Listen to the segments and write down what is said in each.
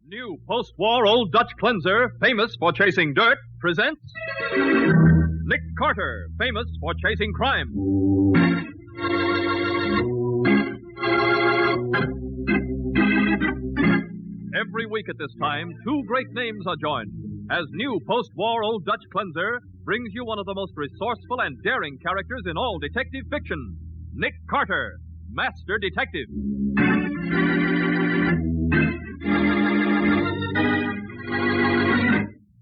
New post-war Old Dutch cleanser, famous for chasing dirt, presents Nick Carter, famous for chasing crime. Every week at this time, two great names are joined as new post-war Old Dutch cleanser brings you one of the most resourceful and daring characters in all detective fiction, Nick Carter, Master Detective.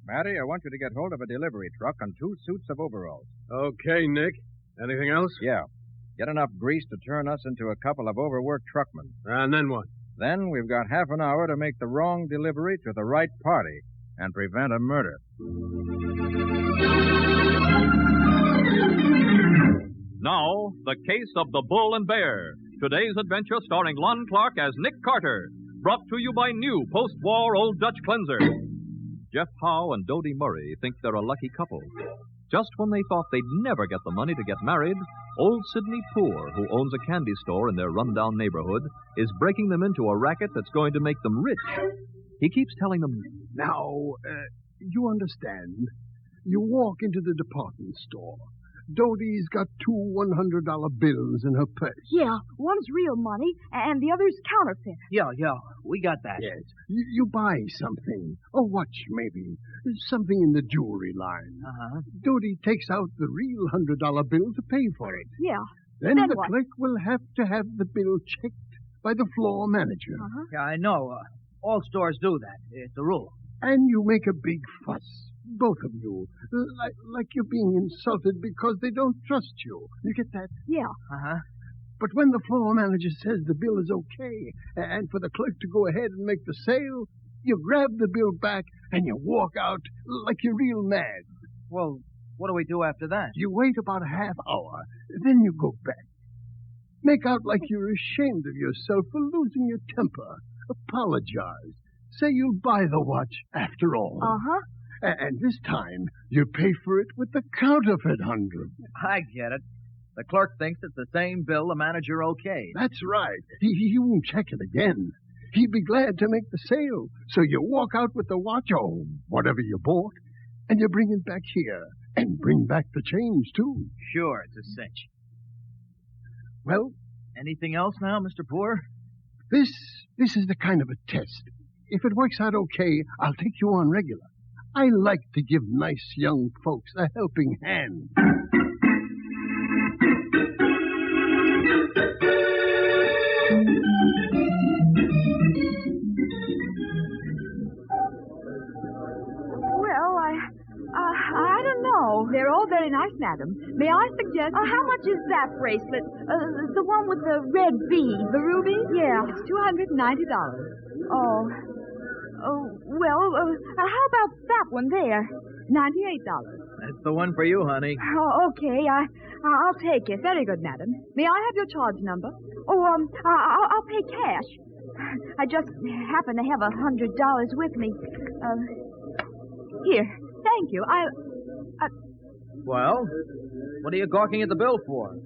Matty, I want you to get hold of a delivery truck and 2 suits of overalls. Okay, Nick. Anything else? Yeah. Get enough grease to turn us into a couple of overworked truckmen. And then what? Then we've got half an hour to make the wrong delivery to the right party and prevent a murder. Now, the case of the Bull and Bear. Today's adventure starring Lon Clark as Nick Carter. Brought to you by new post-war Old Dutch cleanser. Jeff Howe and Dodie Murray think they're a lucky couple. Just when they thought they'd never get the money to get married, old Sidney Poore, who owns a candy store in their rundown neighborhood, is breaking them into a racket that's going to make them rich. He keeps telling them, Now, you understand. You walk into the department store. Dodie's got 2 $100 bills in her purse. Yeah, one's real money, and the other's counterfeit. Yeah, we got that. Yes. You buy something. A watch, maybe. Something in the jewelry line. Uh-huh. Dodie takes out the real $100 bill to pay for it. Yeah. Then the what? clerk will have to have the bill checked by the floor manager. Uh-huh. Yeah, I know. All stores do that. It's a rule. And you make a big fuss. Both of you. Like you're being insulted because they don't trust you. You get that? Yeah. Uh-huh. But when the floor manager says the bill is okay, and for the clerk to go ahead and make the sale, you grab the bill back and you walk out like you're real mad. Well, what do we do after that? You wait about a half hour, then you go back. Make out like you're ashamed of yourself for losing your temper. Apologize. Say you'll buy the watch after all. Uh-huh. And this time, you pay for it with the counterfeit 100. I get it. The clerk thinks it's the same bill the manager okayed. That's right. He won't check it again. He'd be glad to make the sale. So you walk out with the watch or whatever you bought, and you bring it back here. And bring back the change, too. Sure, it's a cinch. Well, anything else now, Mr. Poore? This is the kind of a test. If it works out okay, I'll take you on regular. I like to give nice young folks a helping hand. Well, I don't know. They're all very nice, madam. May I suggest... how much is that bracelet? The one with the red V. The ruby? Yeah. It's $290. Oh, well, how about that one there? $98. That's the one for you, honey. Oh, okay. I'll take it. Very good, madam. May I have your charge number? Oh, I'll pay cash. I just happen to have $100 with me. Here. Thank you. Well, what are you gawking at the bill for?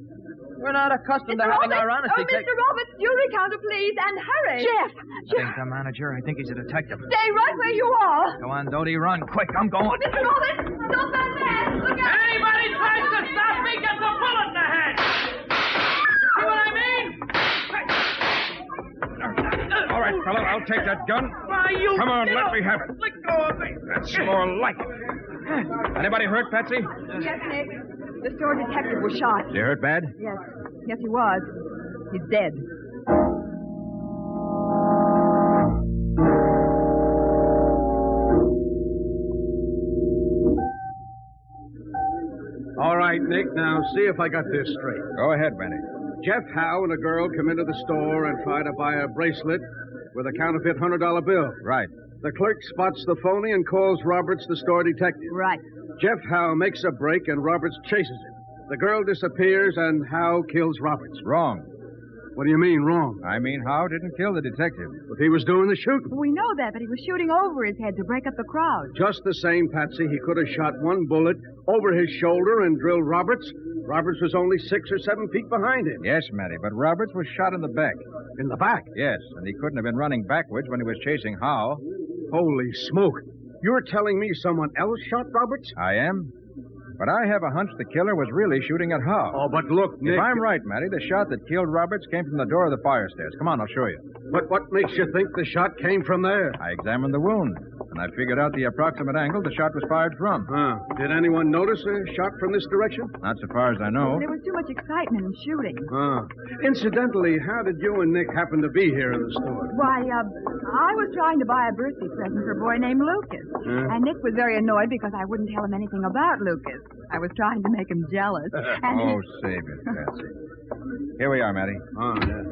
We're not accustomed to having our honesty taken. Mr. Roberts, jewelry counter, please, and hurry. Jeff! I think the manager. I think he's a detective. Stay right where you are. Go on, Dodie, run. Quick, I'm going. Mr. Roberts, don't turn back. Look out. Anybody tries to stop me gets a bullet in the head. See what I mean? All right, fella, I'll take that gun. Why, you... Come on, let me have it. Let go of me. That's more like it. Anybody hurt, Patsy? Yes, Nick. The store detective was shot. You hurt bad? Yes. Yes, he was. He's dead. All right, Nick, now see if I got this straight. Go ahead, Benny. Jeff Howe and a girl come into the store and try to buy a bracelet with a counterfeit $100 bill. Right. The clerk spots the phony and calls Roberts, the store detective. Right. Jeff Howe makes a break and Roberts chases him. The girl disappears and Howe kills Roberts. Wrong. What do you mean, wrong? I mean, Howe didn't kill the detective. But he was doing the shooting. We know that, but he was shooting over his head to break up the crowd. Just the same, Patsy, he could have shot one bullet over his shoulder and drilled Roberts. Roberts was only 6 or 7 feet behind him. Yes, Matty, but Roberts was shot in the back. In the back? Yes, and he couldn't have been running backwards when he was chasing Howe. Holy smoke. You're telling me someone else shot Roberts? I am. But I have a hunch the killer was really shooting at Howe. Oh, but look, Nick. If I'm right, Matty, the shot that killed Roberts came from the door of the fire stairs. Come on, I'll show you. But what makes you think the shot came from there? I examined the wound, and I figured out the approximate angle the shot was fired from. Did anyone notice a shot from this direction? Not so far as I know. There was too much excitement in shooting. Incidentally, how did you and Nick happen to be here in the store? Why, I was trying to buy a birthday present for a boy named Lucas. And Nick was very annoyed because I wouldn't tell him anything about Lucas. I was trying to make him jealous. And Oh, save it, Patsy. Here we are, Matty. Yeah.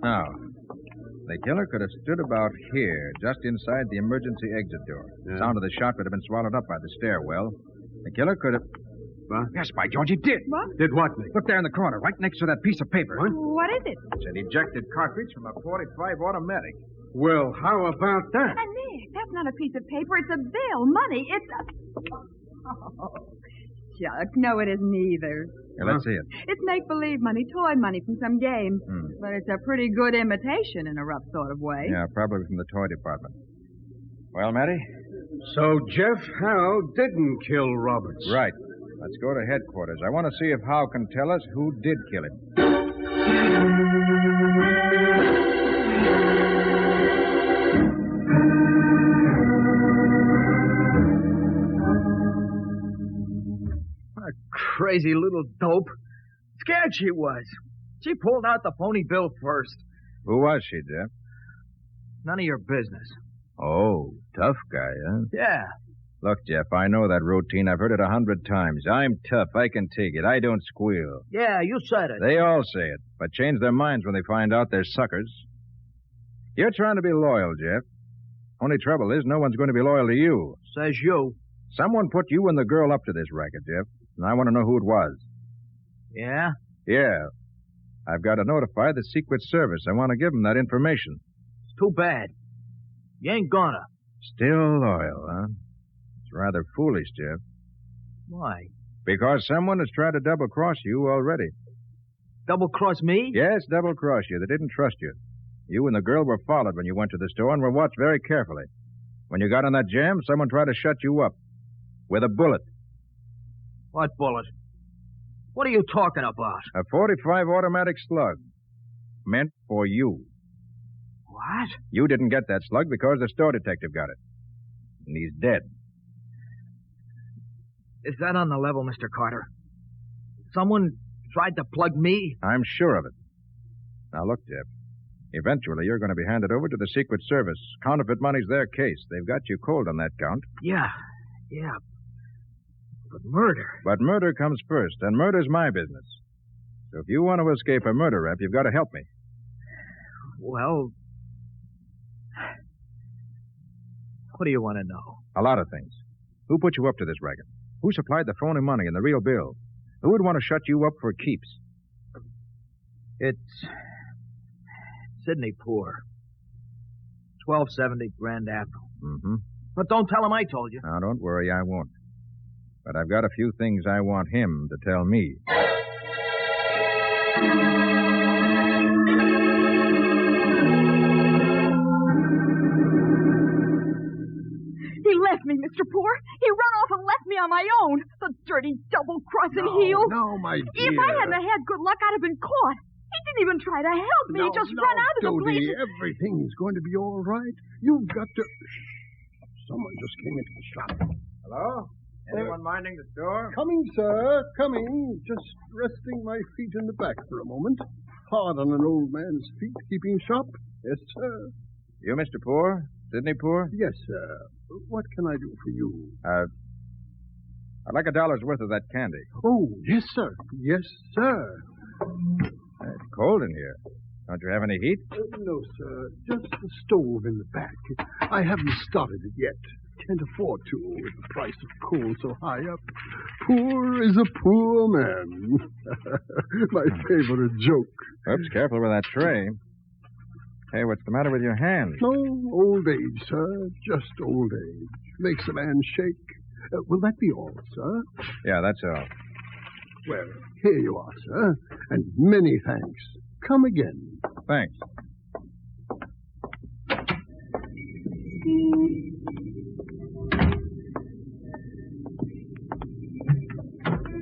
Now, the killer could have stood about here, just inside the emergency exit door. The sound of the shot would have been swallowed up by the stairwell. The killer could have... What? Yes, by George, he did. What? Did what, Nick? Look there in the corner, right next to that piece of paper. What is it? It's an ejected cartridge from a .45 automatic. Well, how about that? And Nick, that's not a piece of paper. It's a bill. Money. It's a... Oh, shucks. No, it isn't either. Here, let's see it. It's make-believe money, toy money from some game. But it's a pretty good imitation in a rough sort of way. Yeah, probably from the toy department. Well, Matty? So Jeff Howe didn't kill Roberts. Right. Let's go to headquarters. I want to see if Howe can tell us who did kill him. Crazy little dope. Scared she was. She pulled out the phony bill first. Who was she, Jeff? None of your business. Oh, tough guy, huh? Yeah. Look, Jeff, I know that routine. I've heard it 100 times. I'm tough. I can take it. I don't squeal. Yeah, you said it. They all say it, but change their minds when they find out they're suckers. You're trying to be loyal, Jeff. Only trouble is no one's going to be loyal to you. Says you. Someone put you and the girl up to this racket, Jeff, and I want to know who it was. Yeah? Yeah. I've got to notify the Secret Service. I want to give them that information. It's too bad. You ain't gonna. Still loyal, huh? It's rather foolish, Jeff. Why? Because someone has tried to double-cross you already. Double-cross me? Yes, double-cross you. They didn't trust you. You and the girl were followed when you went to the store and were watched very carefully. When you got in that jam, someone tried to shut you up. With a bullet. What bullet? What are you talking about? A .45 automatic slug. Meant for you. What? You didn't get that slug because the store detective got it. And he's dead. Is that on the level, Mr. Carter? Someone tried to plug me? I'm sure of it. Now, look, Jeff. Eventually, you're going to be handed over to the Secret Service. Counterfeit money's their case. They've got you cold on that count. Yeah. But murder? But murder comes first, and murder's my business. So if you want to escape a murder rap, you've got to help me. Well... What do you want to know? A lot of things. Who put you up to this racket? Who supplied the phony money and the real bill? Who would want to shut you up for keeps? It's Sidney Poor. 1270 Grand Avenue. Mm-hmm. But don't tell him I told you. Now, don't worry, I won't. But I've got a few things I want him to tell me. He left me, Mr. Poor. He run off and left me on my own. The dirty double-crossing heel. No, my dear. If I hadn't had good luck, I'd have been caught. He didn't even try to help me. He just ran out of the Dodie, place. everything's going to be all right. You've got to... Someone just came into the shop. Hello? Anyone minding the store? Coming, sir, coming. Just resting my feet in the back for a moment. Hard on an old man's feet, keeping shop. Yes, sir. You, Mr. Poor? Sidney Poor? Yes, sir. What can I do for you? I'd like $1 worth of that candy. Oh, yes, sir. Yes, sir. It's cold in here. Don't you have any heat? No, sir. Just the stove in the back. I haven't started it yet. Can't afford to with the price of coal so high up. Poor is a poor man. My favorite joke. Oops, careful with that tray. Hey, what's the matter with your hand? No, old age, sir. Just old age. Makes a man shake. Will that be all, sir? Yeah, that's all. Well, here you are, sir. And many thanks. Come again. Thanks.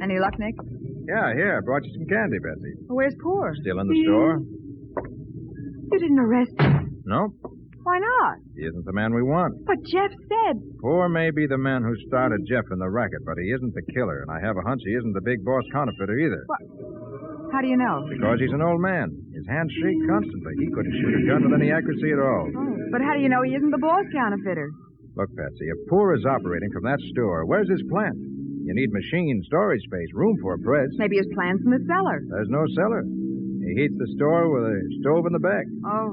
Any luck, Nick? Yeah, here. I brought you some candy, Betsy. Where's Poor? Still in the store? You didn't arrest him. Nope. Why not? He isn't the man we want. But Jeff said... Poor may be the man who started Jeff in the racket, but he isn't the killer, and I have a hunch he isn't the big boss counterfeiter either. What? How do you know? Because he's an old man. His hands shake constantly. He couldn't shoot a gun with any accuracy at all. Oh, but how do you know he isn't the boss counterfeiter? Look, Patsy, if Poor is operating from that store, where's his plant? You need machine, storage space, room for a press. Maybe his plan's in the cellar. There's no cellar. He heats the store with a stove in the back. Oh.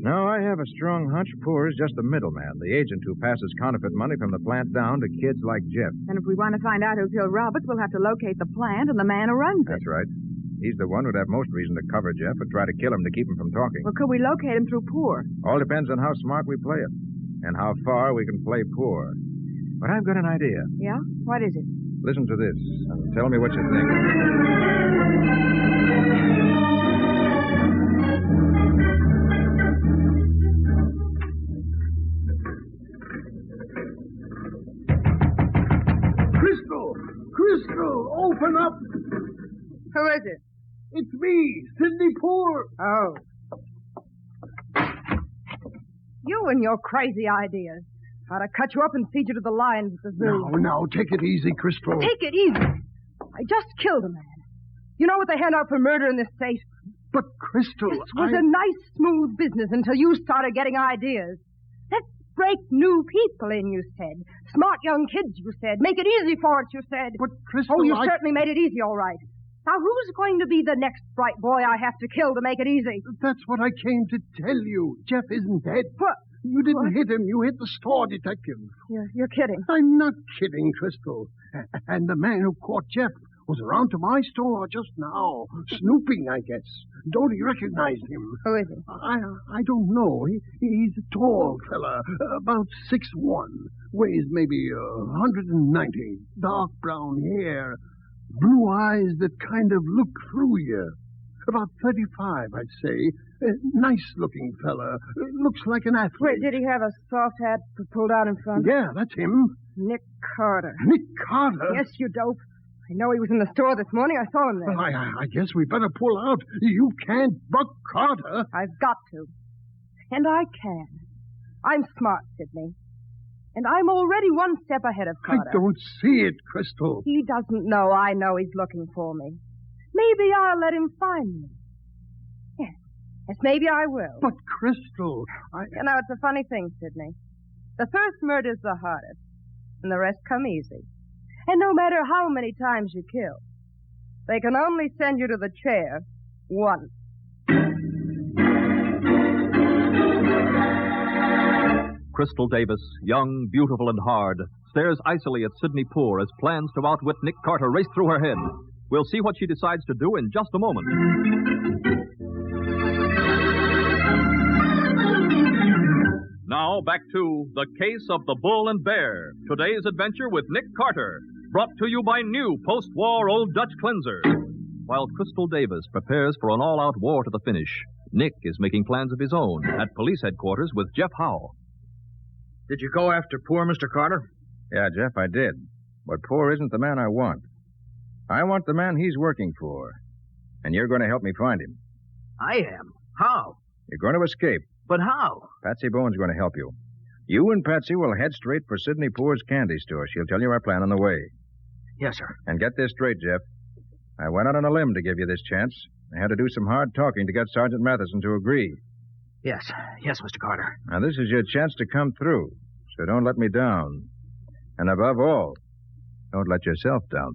No, I have a strong hunch Poor is just the middleman, the agent who passes counterfeit money from the plant down to kids like Jeff. And if we want to find out who killed Roberts, we'll have to locate the plant and the man who runs it. That's right. He's the one who'd have most reason to cover Jeff or try to kill him to keep him from talking. Well, could we locate him through Poor? All depends on how smart we play it and how far we can play Poor. But I've got an idea. Yeah? What is it? Listen to this and tell me what you think. Crystal, open up! Who is it? It's me, Sidney Poor. Oh. You and your crazy ideas. Ought to cut you up and feed you to the lions at the zoo. Now, take it easy, Crystal. Take it easy. I just killed a man. You know what they hand out for murder in this state? But, Crystal, This was a nice, smooth business until you started getting ideas. Let's break new people in, you said. Smart young kids, you said. Make it easy for us, you said. But, Crystal, Oh, you certainly made it easy, all right. Now, who's going to be the next bright boy I have to kill to make it easy? That's what I came to tell you. Jeff isn't dead. What? You didn't hit him. You hit the store detective. You're kidding. I'm not kidding, Crystal. And the man who caught Jeff was around to my store just now, snooping, I guess. Doty recognized him. Who is he? I don't know. He's a tall fella, about 6'1", weighs maybe 190, dark brown hair, blue eyes that kind of look through you. About 35, I'd say. Nice-looking fella. Looks like an athlete. Wait, did he have a soft hat pulled out in front? Yeah, that's him. Nick Carter. Nick Carter? Yes, you dope. I know he was in the store this morning. I saw him there. Well, I guess we better pull out. You can't buck Carter. I've got to. And I can. I'm smart, Sidney. And I'm already one step ahead of Carter. I don't see it, Crystal. He doesn't know I know he's looking for me. Maybe I'll let him find me. Yes, maybe I will. But, Crystal, You know, it's a funny thing, Sidney. The first murder's the hardest, and the rest come easy. And no matter how many times you kill, they can only send you to the chair once. Crystal Davis, young, beautiful, and hard, stares icily at Sidney Poor as plans to outwit Nick Carter race through her head. We'll see what she decides to do in just a moment. Now, back to The Case of the Bull and Bear. Today's adventure with Nick Carter. Brought to you by new post-war Old Dutch cleanser. While Crystal Davis prepares for an all-out war to the finish, Nick is making plans of his own at police headquarters with Jeff Howe. Did you go after poor Mr. Carter? Yeah, Jeff, I did. But Poor isn't the man I want. I want the man he's working for. And you're going to help me find him. I am. How? You're going to escape. But how? Patsy Bowen's going to help you. You and Patsy will head straight for Sidney Poor's candy store. She'll tell you our plan on the way. Yes, sir. And get this straight, Jeff. I went out on a limb to give you this chance. I had to do some hard talking to get Sergeant Matheson to agree. Yes, Mr. Carter. Now, this is your chance to come through, so don't let me down. And above all, don't let yourself down.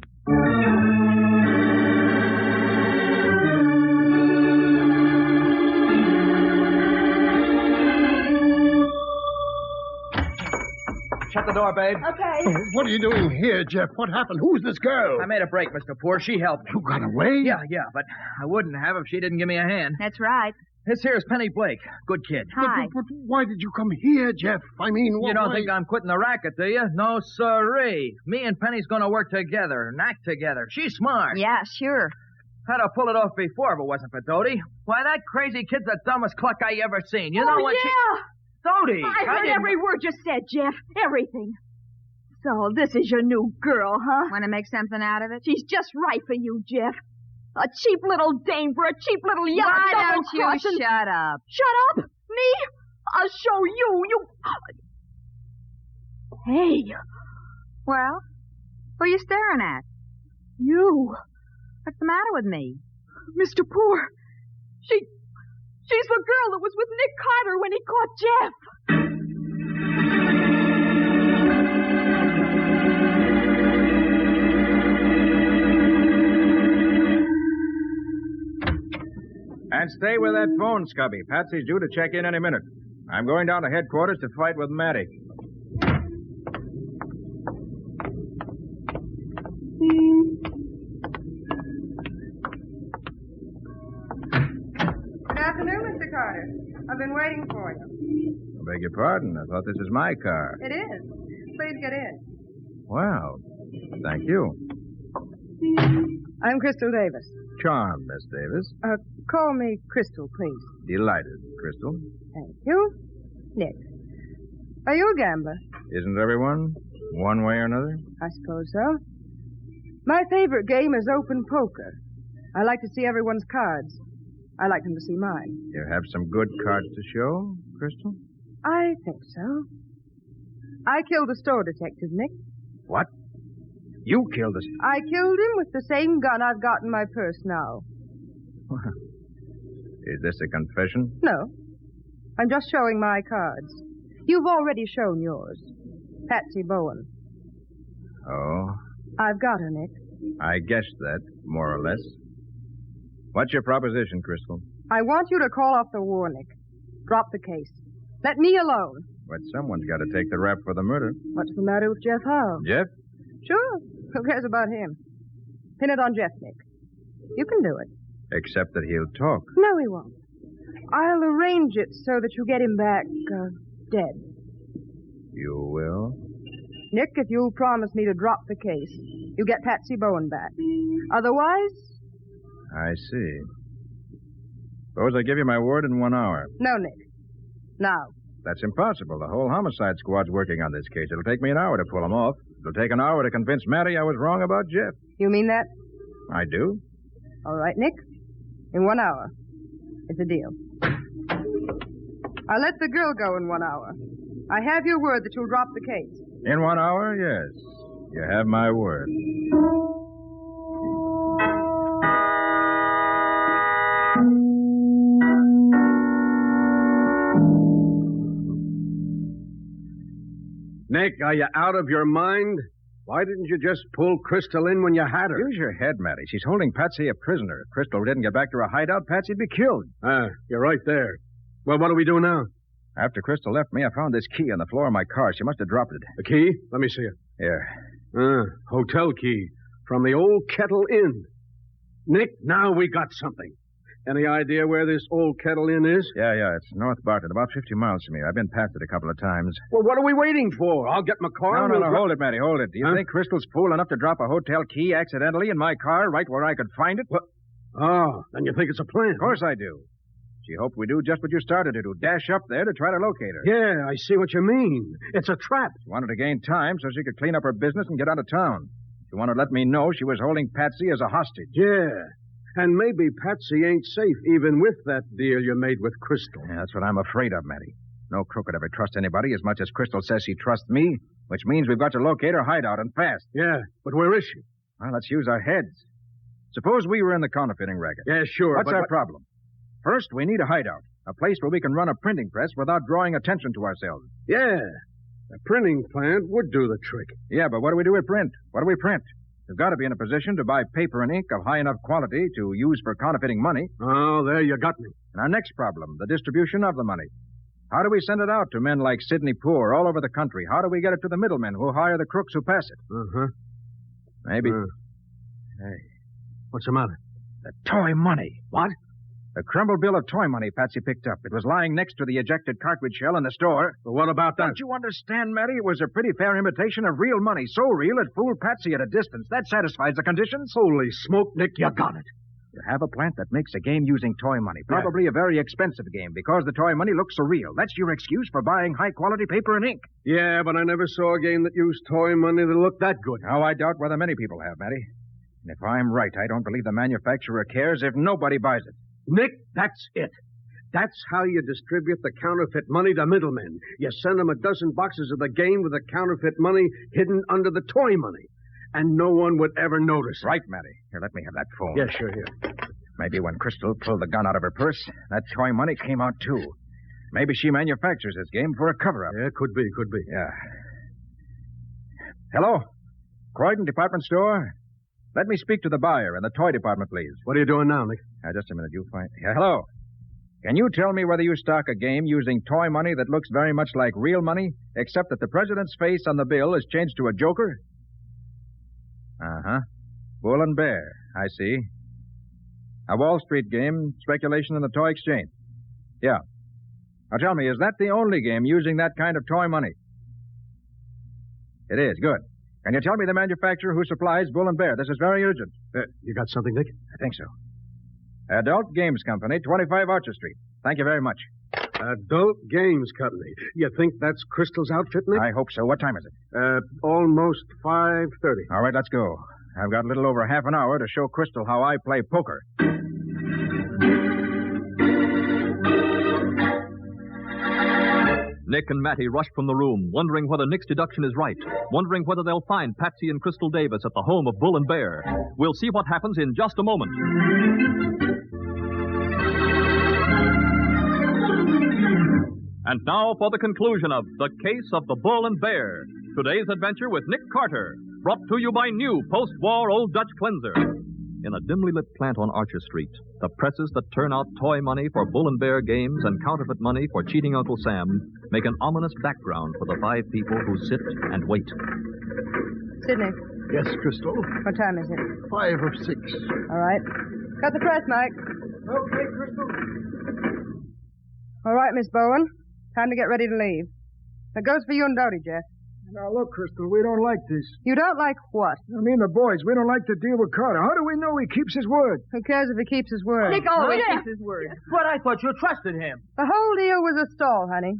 Shut the door, babe. Okay. What are you doing here, Jeff? What happened? Who's this girl? I made a break, Mr. Poor. She helped me. You got away? Yeah, but I wouldn't have if she didn't give me a hand. That's right. This here's Penny Blake. Good kid. Hi. But why did you come here, Jeff? I mean, You don't think I'm quitting the racket, do you? No, sirree. Me and Penny's going to work together and act together. She's smart. Yeah, sure. Had to pull it off before if it wasn't for Doty. Why, that crazy kid's the dumbest cluck I ever seen. You know what she... Dodie! I heard every word you said, Jeff. Everything. So this is your new girl, huh? Want to make something out of it? She's just right for you, Jeff. A cheap little dame for a cheap little yellow Why don't double-crossing. you shut up? Shut up? Me? I'll show you. Hey, Well, who are you staring at? you, What's the matter with me? Mr. Poor. She's the girl that was with Nick Carter when he caught Jeff. And stay with that phone, Scubby. Patsy's due to check in any minute. I'm going down to headquarters to fight with Matty. Good afternoon, Mr. Carter. I've been waiting for you. I beg your pardon. I thought this was my car. It is. Please get in. Well, thank you. I'm Crystal Davis. Charmed, Miss Davis. Call me Crystal, please. Delighted, Crystal. Thank you. Nick. Are you a gambler? Isn't everyone? One way or another? I suppose so. My favorite game is open poker. I like to see everyone's cards. I like them to see mine. You have some good cards to show, Crystal? I think so. I killed a store detective, Nick. What? You killed us. I killed him with the same gun I've got in my purse now. Is this a confession? No. I'm just showing my cards. You've already shown yours. Patsy Bowen. Oh, I've got her, Nick. I guessed that, more or less. What's your proposition, Crystal? I want you to call off the war, Nick. Drop the case. Let me alone. But someone's got to take the rap for the murder. What's the matter with Jeff Howe? Jeff? Sure. Who cares about him? Pin it on Jeff, Nick. You can do it. Except that he'll talk. No, he won't. I'll arrange it so that you get him back, dead. You will? Nick, if you'll promise me to drop the case, you get Patsy Bowen back. Otherwise... I see. Suppose I give you my word in 1 hour. No, Nick. Now. That's impossible. The whole homicide squad's working on this case. It'll take me an hour to pull them off. It'll take an hour to convince Matty I was wrong about Jeff. You mean that? I do. All right, Nick. In 1 hour. It's a deal. I'll let the girl go in 1 hour. I have your word that you'll drop the case. In 1 hour, yes. You have my word. Nick, are you out of your mind? Why didn't you just pull Crystal in when you had her? Use your head, Matty. She's holding Patsy a prisoner. If Crystal didn't get back to her hideout, Patsy'd be killed. You're right there. Well, what do we do now? After Crystal left me, I found this key on the floor of my car. She must have dropped it. The key? Let me see it. Here. Hotel key from the Old Kettle Inn. Nick, now we got something. Any idea where this Old Kettle Inn is? Yeah. It's North Barton, about 50 miles from here. I've been past it a couple of times. Well, what are we waiting for? I'll get my car. No, hold it, Matty, hold it. Do you think Crystal's fool enough to drop a hotel key accidentally in my car right where I could find it? What? Oh, then you think it's a plan? Of course I do. She hoped we do just what you started to do, dash up there to try to locate her. Yeah, I see what you mean. It's a trap. She wanted to gain time so she could clean up her business and get out of town. She wanted to let me know she was holding Patsy as a hostage. Yeah. And maybe Patsy ain't safe even with that deal you made with Crystal. Yeah, that's what I'm afraid of, Matty. No crook could ever trust anybody as much as Crystal says she trusts me, which means we've got to locate her hideout and fast. Yeah, but where is she? Well, let's use our heads. Suppose we were in the counterfeiting racket. Yeah, sure. What's our problem? First, we need a hideout, a place where we can run a printing press without drawing attention to ourselves. Yeah, a printing plant would do the trick. Yeah, but what do we do with print? What do we print? We've got to be in a position to buy paper and ink of high enough quality to use for counterfeiting money. Oh, there you got me. And our next problem, the distribution of the money. How do we send it out to men like Sidney Poor all over the country? How do we get it to the middlemen who hire the crooks who pass it? Uh-huh. Maybe. Hey. What's the matter? The toy money. What? The crumbled bill of toy money Patsy picked up. It was lying next to the ejected cartridge shell in the store. Well, what about that? Don't you understand, Matty? It was a pretty fair imitation of real money. So real it fooled Patsy at a distance. That satisfies the conditions. Holy smoke, Nick, you got it. You have a plant that makes a game using toy money. Probably a very expensive game because the toy money looks so real. That's your excuse for buying high-quality paper and ink. Yeah, but I never saw a game that used toy money that looked that good. Now, I doubt whether many people have, Matty. And if I'm right, I don't believe the manufacturer cares if nobody buys it. Nick, that's it. That's how you distribute the counterfeit money to middlemen. You send them a dozen boxes of the game with the counterfeit money hidden under the toy money. And no one would ever notice it. Right, Matty. Here, let me have that phone. Yeah, sure, here. Maybe when Crystal pulled the gun out of her purse, that toy money came out, too. Maybe she manufactures this game for a cover-up. Yeah, could be. Yeah. Hello? Croydon Department Store? Let me speak to the buyer in the toy department, please. What are you doing now, Nick? Just a minute. You find... Yeah, hello. Can you tell me whether you stock a game using toy money that looks very much like real money, except that the president's face on the bill is changed to a joker? Uh-huh. Bull and Bear. I see. A Wall Street game, speculation in the toy exchange. Yeah. Now tell me, is that the only game using that kind of toy money? It is. Good. Can you tell me the manufacturer who supplies Bull and Bear? This is very urgent. You got something, Nick? I think so. Adult Games Company, 25 Archer Street. Thank you very much. Adult Games Company. You think that's Crystal's outfit, Nick? I hope so. What time is it? Almost 5:30. All right, let's go. I've got a little over half an hour to show Crystal how I play poker. Nick and Matty rush from the room, wondering whether Nick's deduction is right, wondering whether they'll find Patsy and Crystal Davis at the home of Bull and Bear. We'll see what happens in just a moment. And now for the conclusion of The Case of the Bull and Bear. Today's adventure with Nick Carter, brought to you by new post-war Old Dutch Cleanser. In a dimly lit plant on Archer Street, the presses that turn out toy money for Bull and Bear games and counterfeit money for cheating Uncle Sam make an ominous background for the 5 people who sit and wait. Sidney, Yes, Crystal. what time is it? 5 of 6. All right. Cut the press, Mike. Okay, Crystal. All right, Miss Bowen. Time to get ready to leave. That goes for you and Dodie, Jeff. Now, look, Crystal, we don't like this. You don't like what? I mean, the boys, we don't like to deal with Carter. How do we know he keeps his word? Who cares if he keeps his word? Nick always Yeah. keeps his word. But I thought you trusted him. The whole deal was a stall, honey.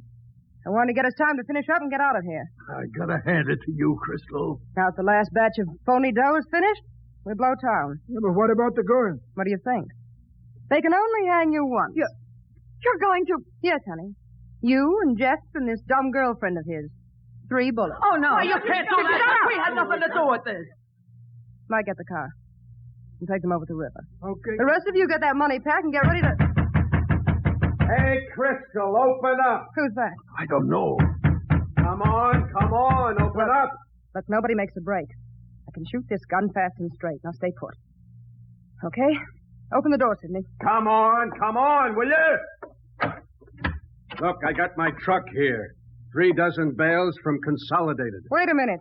I wanted to get us time to finish up and get out of here. I gotta hand it to you, Crystal. Now that the last batch of phony dough is finished, we blow town. Yeah, but what about the girl? What do you think? They can only hang you once. You're going to... Yes, honey. You and Jeff and this dumb girlfriend of his. 3 bullets. Oh, no, you can't do that. We had nothing to do with this. Mike, get the car. And take them over to the river. Okay. The rest of you get that money packed and get ready to... Hey, Crystal, open up. Who's that? I don't know. Come on, open up. Look, nobody makes a break. I can shoot this gun fast and straight. Now stay put. Okay? Open the door, Sidney. Come on, will you? Look, I got my truck here. 3 dozen bales from Consolidated. Wait a minute.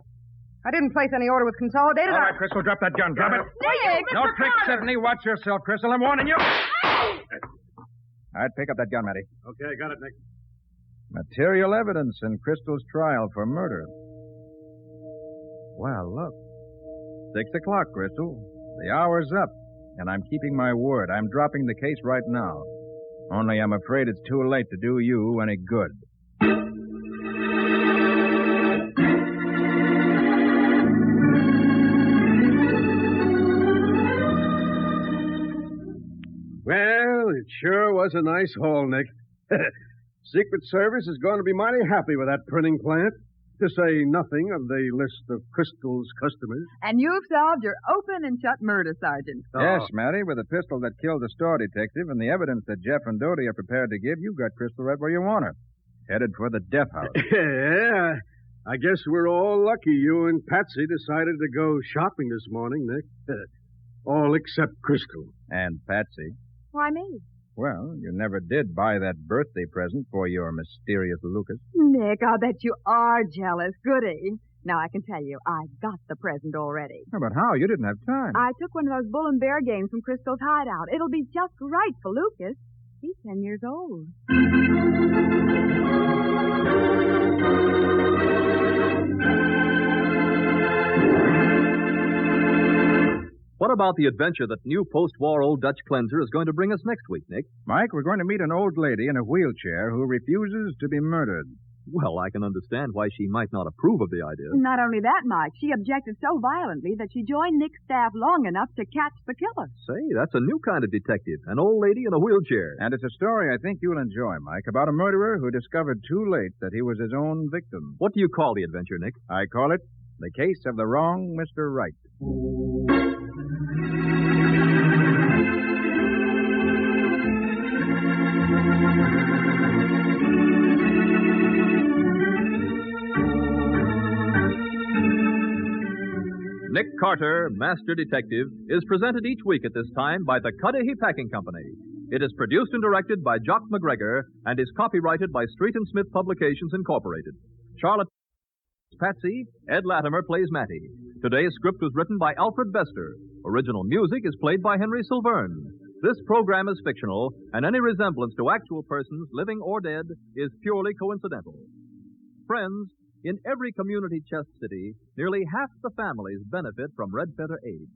I didn't place any order with Consolidated. All right, Crystal, drop that gun. Drop it. Nick! No tricks, Sidney. Watch yourself, Crystal. I'm warning you. All right, pick up that gun, Matty. Okay, got it, Nick. Material evidence in Crystal's trial for murder. Well, look. 6 o'clock, Crystal. The hour's up, and I'm keeping my word. I'm dropping the case right now. Only I'm afraid it's too late to do you any good. Well, it sure was a nice haul, Nick. Secret Service is going to be mighty happy with that printing plant, to say nothing of the list of Crystal's customers. And you've solved your open and shut murder, Sergeant. Yes, Matty, with the pistol that killed the store detective and the evidence that Jeff and Dodie are prepared to give, you've got Crystal right where you want her. Headed for the death house. Yeah, I guess we're all lucky you and Patsy decided to go shopping this morning, Nick. All except Crystal. And Patsy. Why me? Well, you never did buy that birthday present for your mysterious Lucas. Nick, I'll bet you are jealous. Goody. Now, I can tell you, I got the present already. Oh, but how? You didn't have time. I took one of those Bull and Bear games from Crystal's hideout. It'll be just right for Lucas. He's 10 years old. What a about the adventure that new post-war Old Dutch cleanser is going to bring us next week, Nick? Mike, we're going to meet an old lady in a wheelchair who refuses to be murdered. Well, I can understand why she might not approve of the idea. Not only that, Mike, she objected so violently that she joined Nick's staff long enough to catch the killer. Say, that's a new kind of detective. An old lady in a wheelchair. And it's a story I think you'll enjoy, Mike, about a murderer who discovered too late that he was his own victim. What do you call the adventure, Nick? I call it The Case of the Wrong Mr. Right. Nick Carter, Master Detective, is presented each week at this time by the Cudahy Packing Company. It is produced and directed by Jock McGregor and is copyrighted by Street and Smith Publications, Incorporated. Charlotte Patsy, Ed Latimer plays Matty. Today's script was written by Alfred Bester. Original music is played by Henry Silverne. This program is fictional, and any resemblance to actual persons, living or dead, is purely coincidental. Friends, in every community chest city, nearly half the families benefit from red feather aid.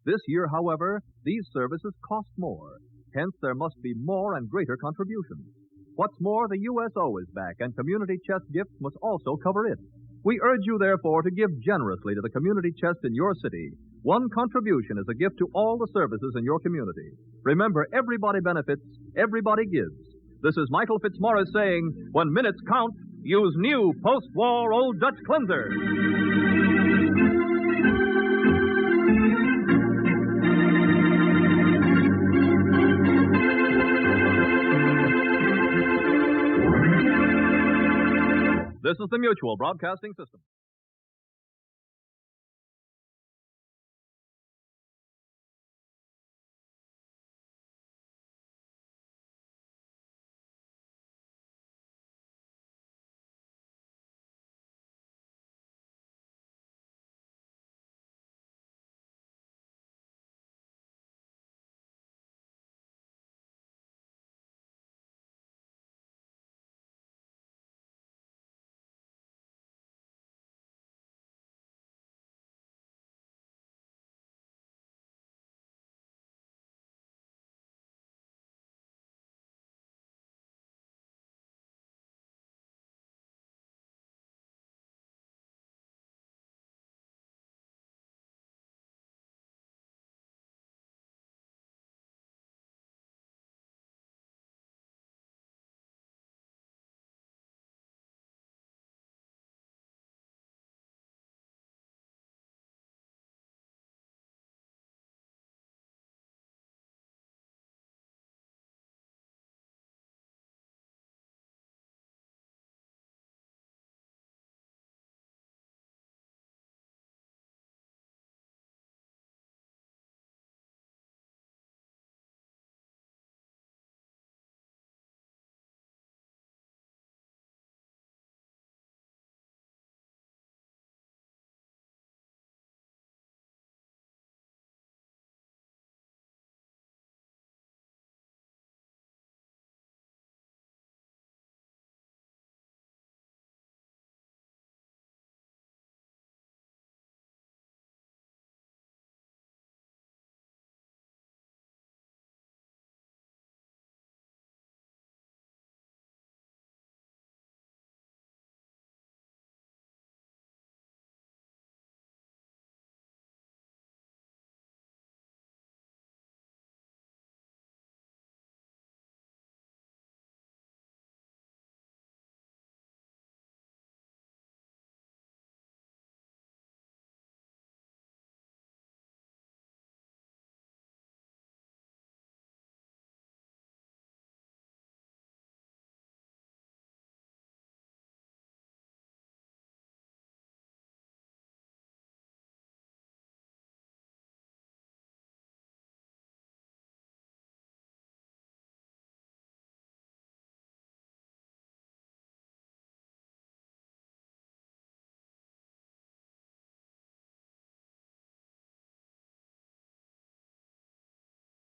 This year, however, these services cost more. Hence, there must be more and greater contributions. What's more, the USO is back, and community chest gifts must also cover it. We urge you, therefore, to give generously to the community chest in your city. One contribution is a gift to all the services in your community. Remember, everybody benefits, everybody gives. This is Michael Fitzmaurice saying, when minutes count, use new post-war Old Dutch cleanser. This is the Mutual Broadcasting System.